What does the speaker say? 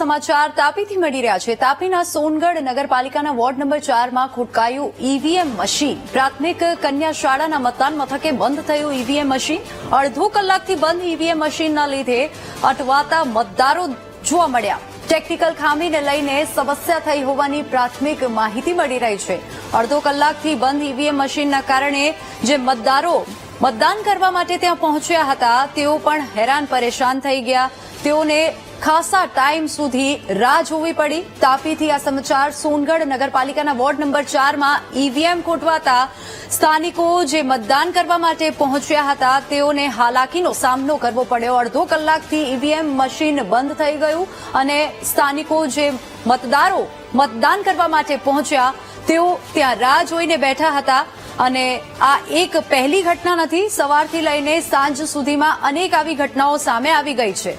સમાચાર તાપીથી મળી રહ્યા છે। તાપીના સોનગઢ નગરપાલિકાના વોર્ડ નંબર 4 માં ખોટકાયું ઈવીએમ મશીન। પ્રાથમિક કન્યા શાળાના મતદાન મથકે બંધ થયું ઈવીએમ મશીન। અડધો કલાકથી બંધ ઈવીએમ મશીનના લીધે અટવાતા મતદારો જોવા મળ્યા। ટેકનિકલ ખામીને લઈને સમસ્યા થઈ હોવાની પ્રાથમિક માહિતી મળી રહી છે। અડધો કલાકથી બંધ ઈવીએમ મશીનના કારણે જે મતદારો મતદાન કરવા માટે ત્યાં પહોંચ્યા હતા તેઓ પણ હેરાન પરેશાન થઈ ગયા। તેઓને ખાસા ટાઈમ સુધી રાહ જોવી પડી। તાપીથી આ સમાચાર। સોનગઢ નગરપાલિકાના વોર્ડ નંબર 4 માં ઈવીએમ ખોટવાતા સ્થાનિકો જે મતદાન કરવા માટે પહોંચ્યા હતા તેઓને હાલાકીનો સામનો કરવો પડ્યો। અડધો કલાકથી ઈવીએમ મશીન બંધ થઈ ગયું અને સ્થાનિકો જે મતદારો મતદાન કરવા માટે પહોંચ્યા તેઓ ત્યાં રાહ જોઈને બેઠા હતા। અને આ એક પહેલી ઘટના નથી, સવારથી લઈને સાંજ સુધીમાં અનેક આવી ઘટનાઓ સામે આવી ગઈ છે।